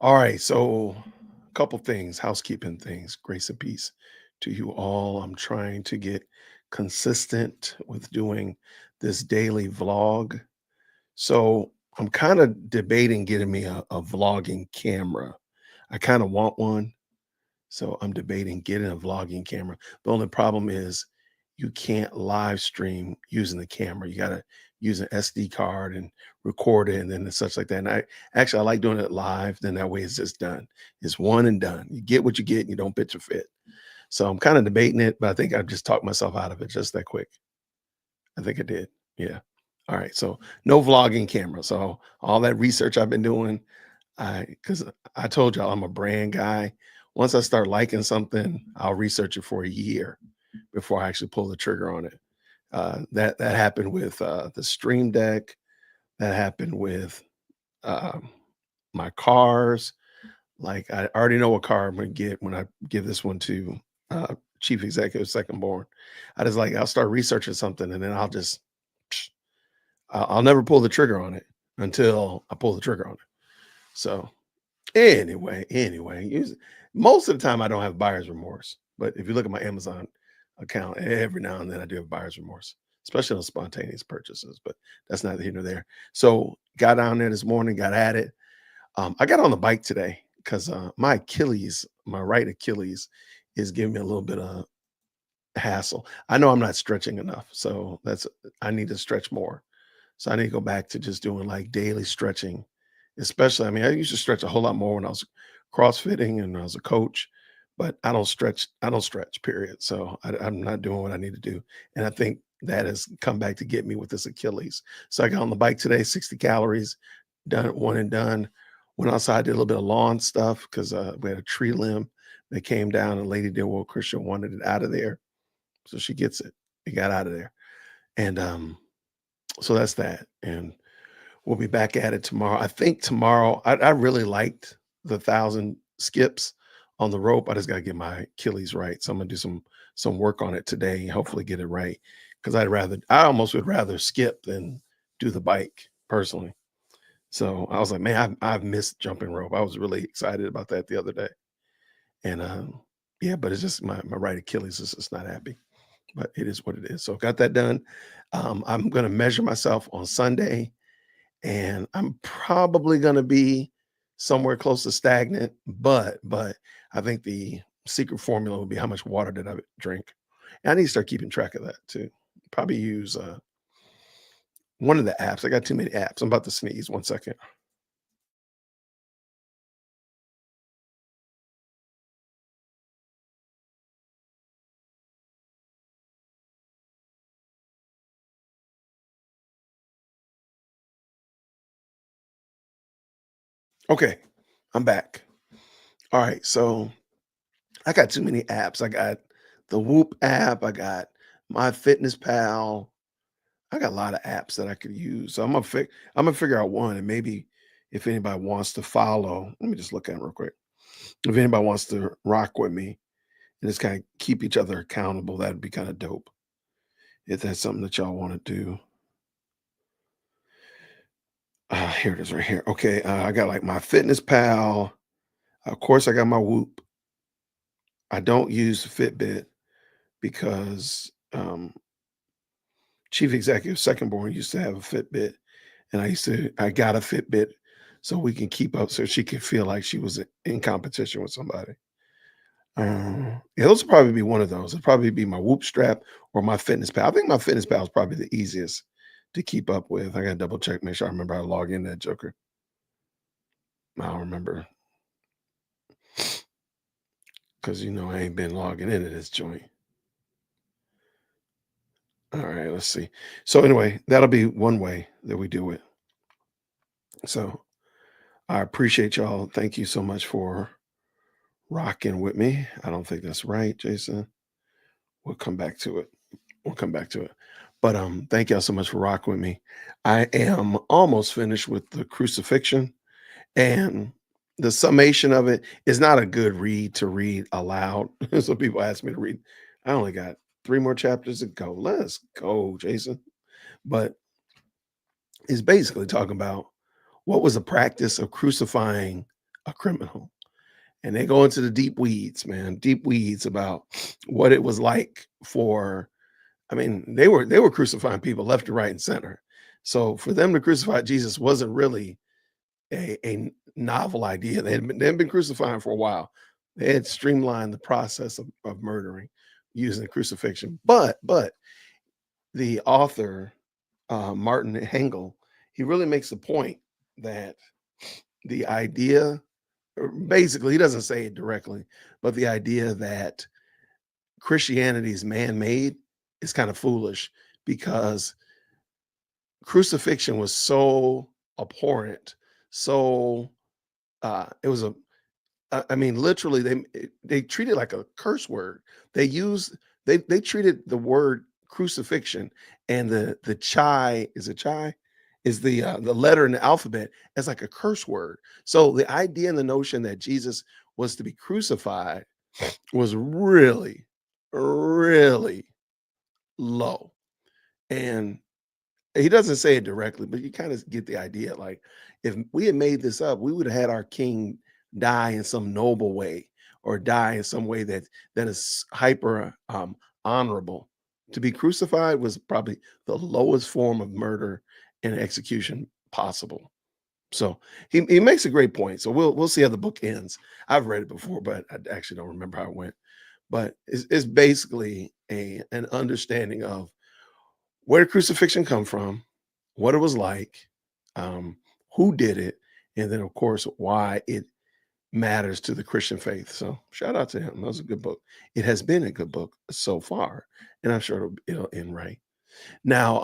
All right, so a couple things, housekeeping things. Grace and peace to you all. I'm trying to get consistent with doing this daily vlog. So I'm kind of debating getting me a vlogging camera. I kind of want one. So I'm debating getting a vlogging camera. The only problem is you can't live stream using the camera. You got to use an SD card and record it and then it's such like that. And I like doing it live. Then that way it's just done. It's one and done. You get what you get and you don't bitch or fit. So I'm kind of debating it, but I think I just talked myself out of it just that quick. I think I did. Yeah. All right. So no vlogging camera. So all that research I've been doing, because I told y'all I'm a brand guy. Once I start liking something, I'll research it for a year before I actually pull the trigger on it. That happened with the Stream Deck. That happened with um, my cars. Like I already know what car I'm gonna get when I give this one to Chief Executive Second Born. I'll start researching something and then I'll never pull the trigger on it until I pull the trigger on it. So most of the time I don't have buyer's remorse, but if you look at my Amazon account, every now and then I do have buyer's remorse, especially on spontaneous purchases, but that's neither here nor there. So got down there this morning, got at it. I got on the bike today because my right Achilles, is giving me a little bit of hassle. I know I'm not stretching enough, so I need to stretch more. So I need to go back to just doing like daily stretching, especially. I mean, I used to stretch a whole lot more when I was CrossFitting and I was a coach, but I don't stretch. I don't stretch, period. So I'm not doing what I need to do. And I think that has come back to get me with this Achilles. So I got on the bike today, 60 calories, done it one and done. Went outside, did a little bit of lawn stuff because we had a tree limb that came down and Lady Dearwood Christian wanted it out of there. So she gets it. It got out of there. And so that's that. And we'll be back at it tomorrow. I think tomorrow, I really liked the 1,000 skips on the rope. I just got to get my Achilles right. So I'm gonna do some work on it today and hopefully get it right. Because I almost would rather skip than do the bike personally. So I was like, man, I've missed jumping rope. I was really excited about that the other day. And yeah, but it's just my right Achilles is just not happy. But it is what it is. So got that done. I'm gonna measure myself on Sunday and I'm probably going to be somewhere close to stagnant. But I think the secret formula would be how much water did I drink. And I need to start keeping track of that too. Probably use one of the apps. I got too many apps. I'm about to sneeze. 1 second. Okay, I'm back. All right, so I got too many apps. I got the Whoop app. I got My Fitness Pal. I got a lot of apps that I could use. So I'm gonna figure out one, and maybe if anybody wants to follow, let me just look at it real quick. If anybody wants to rock with me and just kind of keep each other accountable, that'd be kind of dope. If that's something that y'all want to do. Here it is right here. Okay, I got like my Fitness Pal. Of course, I got my Whoop. I don't use Fitbit because Chief Executive Second Born used to have a Fitbit, and I got a Fitbit so we can keep up, so she could feel like she was in competition with somebody. Yeah, those will probably be one of those. It'll probably be my Whoop strap or my Fitness Pal. I think my Fitness Pal is probably the easiest to keep up with. I gotta double check, make sure I remember how to log in that joker. I don't remember because I ain't been logging into this joint. All right, let's see. So anyway, that'll be one way that we do it. So I appreciate y'all. Thank you so much for rocking with me. I don't think that's right, Jason. We'll come back to it. We'll come back to it. But thank y'all so much for rocking with me. I am almost finished with the crucifixion, and the summation of it is not a good read to read aloud. So people ask me to read. I only got 3 more chapters to go. Let's go, Jason. But it's basically talking about what was the practice of crucifying a criminal. And they go into the deep weeds, man, deep weeds about what it was like for I mean, they were crucifying people left and right and center. So for them to crucify Jesus wasn't really a novel idea. They had been crucifying for a while. They had streamlined the process of murdering using crucifixion. But the author, Martin Hengel, he really makes the point that the idea, or basically, he doesn't say it directly, but the idea that Christianity is man-made is kind of foolish because crucifixion was so abhorrent, so it was a I mean, literally, they treat it like a curse word. They use they treated the word crucifixion and the chi is it chi is the letter in the alphabet as like a curse word. So the idea and the notion that Jesus was to be crucified was really, really low. And he doesn't say it directly, but you kind of get the idea. Like, if we had made this up, we would have had our king die in some noble way or die in some way that is hyper honorable. To be crucified was probably the lowest form of murder and execution possible. So he makes a great point. So we'll see how the book ends. I've read it before, but I actually don't remember how it went. But it's basically an understanding of where did crucifixion come from, what it was like, um, who did it, and then of course why it matters to the Christian faith. So shout out to him. That was a good book. It has been a good book so far, and I'm sure it'll end right. Now,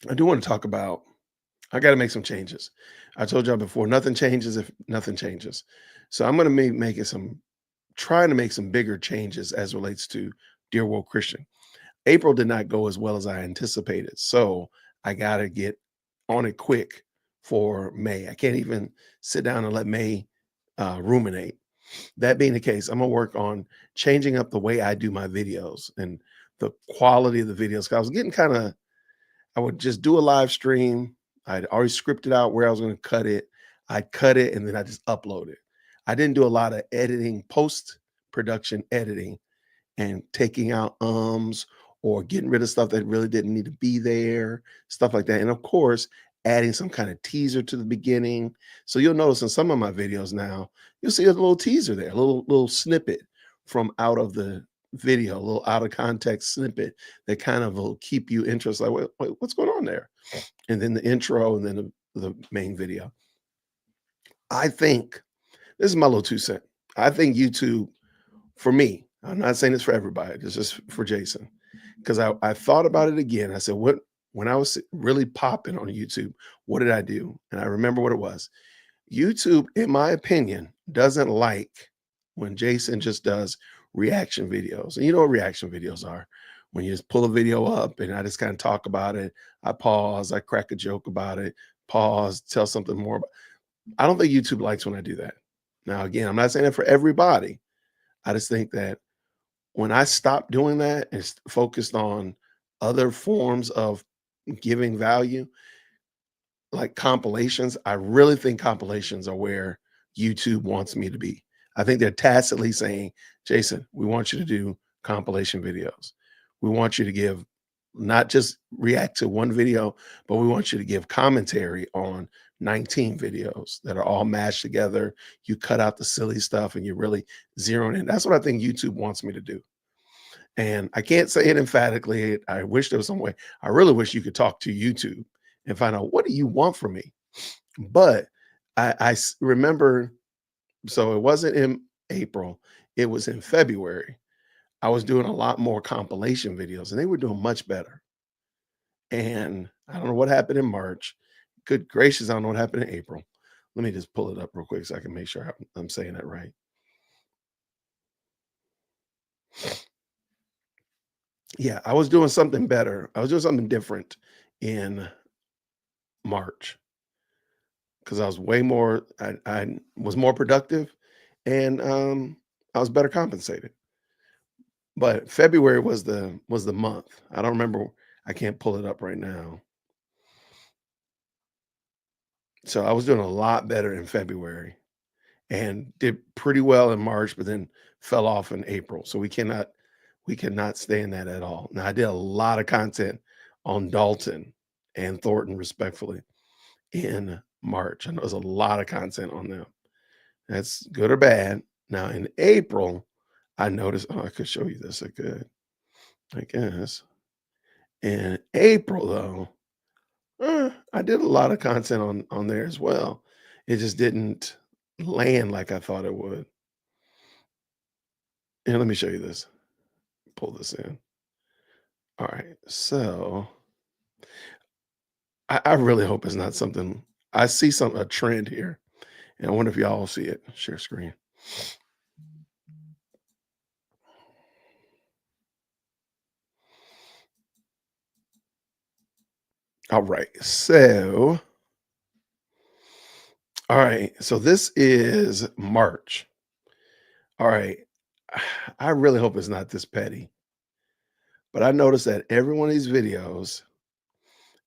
I do want to talk about. I got to make some changes. I told y'all before, nothing changes if nothing changes. So I'm going to make it some, trying to make some bigger changes as relates to Dear World Christian. April did not go as well as I anticipated. So I got to get on it quick for May. I can't even sit down and let May ruminate. That being the case, I'm going to work on changing up the way I do my videos and the quality of the videos. 'Cause I was getting kind of, I would just do a live stream. I'd already scripted out where I was going to cut it. I'd cut it and then I just upload it. I didn't do a lot of editing, post production editing and taking out or getting rid of stuff that really didn't need to be there, stuff like that. And of course, adding some kind of teaser to the beginning. So you'll notice in some of my videos now, you'll see a little teaser there, a little snippet from out of the video, a little out of context snippet that kind of will keep you interested. Like, what's going on there? And then the intro, and then the main video. I think this is my little 2 cent. I think YouTube, for me, I'm not saying it's for everybody. This is for Jason, because I thought about it again. I said, what when I was really popping on YouTube, what did I do? And I remember what it was. YouTube, in my opinion, doesn't like when Jason just does reaction videos. And you know what reaction videos are? When you just pull a video up and I just kind of talk about it, I pause, I crack a joke about it, pause, tell something more. I don't think YouTube likes when I do that. Now, again, I'm not saying that for everybody. I just think that when I stopped doing that and focused on other forms of giving value, like compilations, I really think compilations are where YouTube wants me to be. I think they're tacitly saying, Jason, we want you to do compilation videos. We want you to give, not just react to one video, but we want you to give commentary on 19 videos that are all mashed together. You cut out the silly stuff and you're really zeroing in. That's what I think YouTube wants me to do. And I can't say it emphatically. I wish there was some way. I really wish you could talk to YouTube and find out, what do you want from me? But remember, so it wasn't in April, it was in February. I was doing a lot more compilation videos and they were doing much better. And I don't know what happened in March. Good gracious, I don't know what happened in April. Let me just pull it up real quick so I can make sure I'm saying that right. Yeah, I was doing something better. I was doing something different in March because I was way more, I was more productive and I was better compensated. But February was the month. I don't remember. I can't pull it up right now. So I was doing a lot better in February. and did pretty well in March, but then fell off in April. So we cannot stand that at all. Now I did a lot of content on Dalton and Thornton respectfully in March. I know there's a lot of content on them. That's good or bad. Now in April, I noticed, oh, I could show you this. I could, I guess. In April though, I did a lot of content on there as well. It just didn't land like I thought it would. And let me show you this. Pull this in. All right. So I really hope it's not something I see a trend here. And I wonder if y'all see it. Share screen. All right. All right. So this is March. All right. I really hope it's not this petty, but I noticed that every one of these videos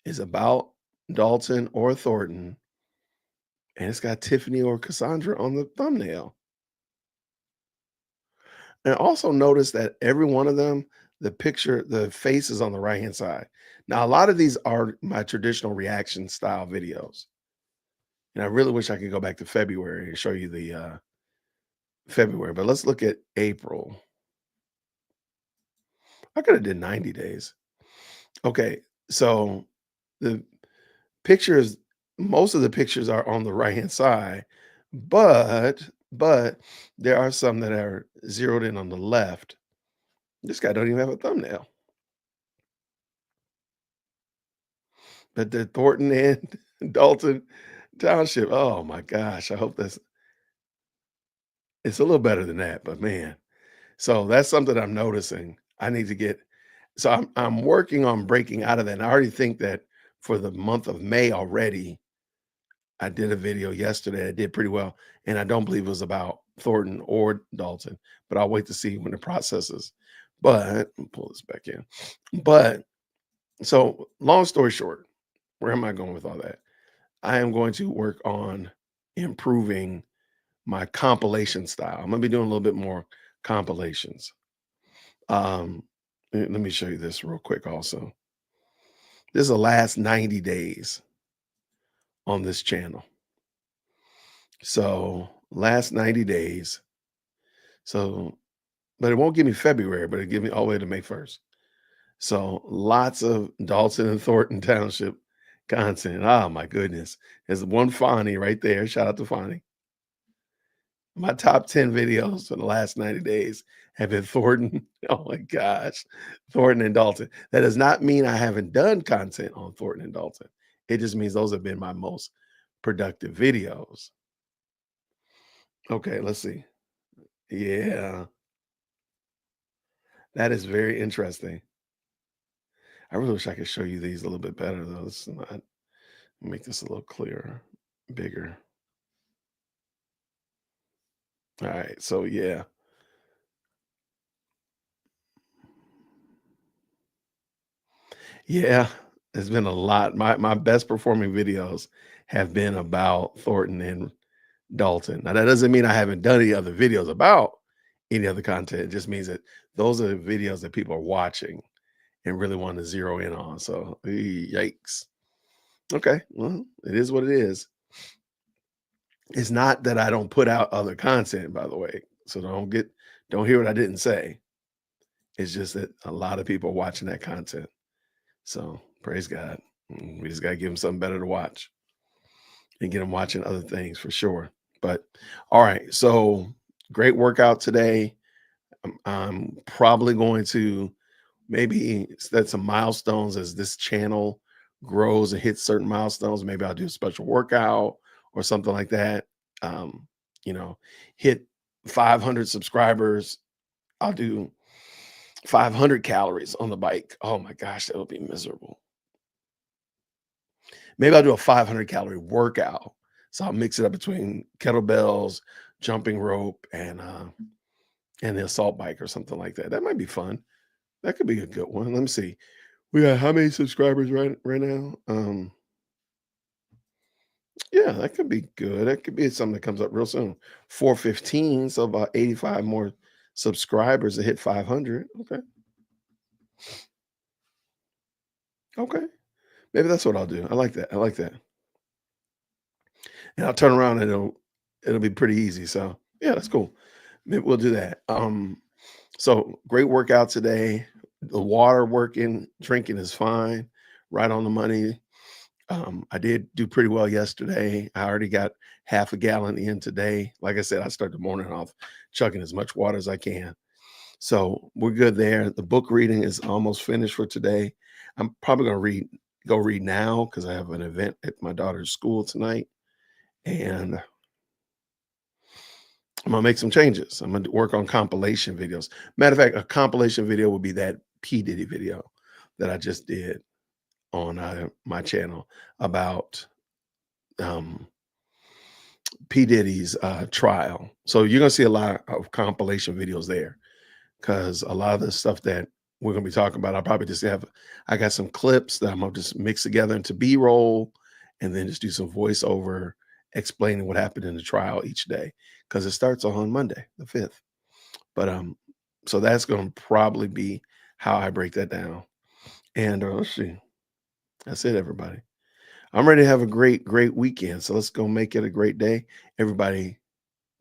is about Dalton or Thornton, and it's got Tiffany or Cassandra on the thumbnail. And also notice that every one of them, the face is on the right hand side. Now, a lot of these are my traditional reaction style videos. And I really wish I could go back to February and show you the February, but let's look at April. I could have did 90 days. Okay, so the pictures, most of the pictures are on the right hand side, but there are some that are zeroed in on the left. This guy don't even have a thumbnail. But the Thornton and Dalton Township. Oh my gosh. I hope it's a little better than that, but man. So that's something I'm noticing. I need to get so I'm working on breaking out of that. And I already think that for the month of May already, I did a video yesterday. I did pretty well. And I don't believe it was about Thornton or Dalton, but I'll wait to see when the processes. But let me pull this back in. But so long story short, where am I going with all that? I am going to work on improving my compilation style. I'm gonna be doing a little bit more compilations. Um, let me show you this real quick also. This is the last 90 days on this channel. So last 90 days. So, but it won't give me February, but it give me all the way to May 1st. So lots of Dalton and Thornton Township content. Oh my goodness. There's one Fonnie right there. Shout out to Fonnie. My top 10 videos for the last 90 days have been Thornton. Oh my gosh, Thornton and Dalton. That does not mean I haven't done content on Thornton and Dalton. It just means those have been my most productive videos. Okay, let's see. Yeah, that is very interesting. I really wish I could show you these a little bit better though. This is not make this a little clearer, bigger. All right, so yeah. Yeah, it's been a lot. My best performing videos have been about Thornton and Dalton. Now that doesn't mean I haven't done any other videos about any other content. It just means that those are the videos that people are watching and really want to zero in on. So yikes. Okay, well, it is what it is. It's not that I don't put out other content, by the way. So don't hear what I didn't say. It's just that a lot of people are watching that content. So praise God. We just got to give them something better to watch and get them watching other things for sure. But all right. So great workout today. I'm probably going to maybe set some milestones as this channel grows and hits certain milestones. Maybe I'll do a special workout or something like that. Um, you know, hit 500 subscribers. I'll do 500 calories on the bike. Oh my gosh, that would be miserable. Maybe I'll do a 500-calorie workout. So I'll mix it up between kettlebells, jumping rope, and the assault bike or something like that. That might be fun. That could be a good one. Let me see. We got how many subscribers right now? Yeah, Yeah, that could be good. That could be something that comes up real soon. 415, so about 85 more subscribers to hit 500. Okay. Okay. Maybe that's what I'll do. I like that. I like that. And I'll turn around and it'll be pretty easy. So yeah, that's cool. Maybe we'll do that. So great workout today. The water working, drinking is fine, right on the money. I did do pretty well yesterday. I already got half a gallon in today. Like I said, I start the morning off chugging as much water as I can. So we're good there. The book reading is almost finished for today. I'm probably gonna go read now because I have an event at my daughter's school tonight, and I'm gonna make some changes. I'm gonna work on compilation videos. Matter of fact, a compilation video will be that P Diddy video that I just did on my channel about um, P Diddy's trial. So you're gonna see a lot of compilation videos there because a lot of the stuff that we're gonna be talking about, I'll probably just have. I got some clips that I'm gonna just mix together into B-roll, and then just do some voiceover explaining what happened in the trial each day because it starts on Monday, the 5th. But so that's gonna probably be how I break that down. And let's see. That's it, everybody. I'm ready to have a great, great weekend. So let's go make it a great day. Everybody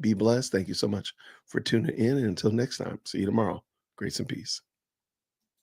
be blessed. Thank you so much for tuning in. And until next time, see you tomorrow. Grace and peace.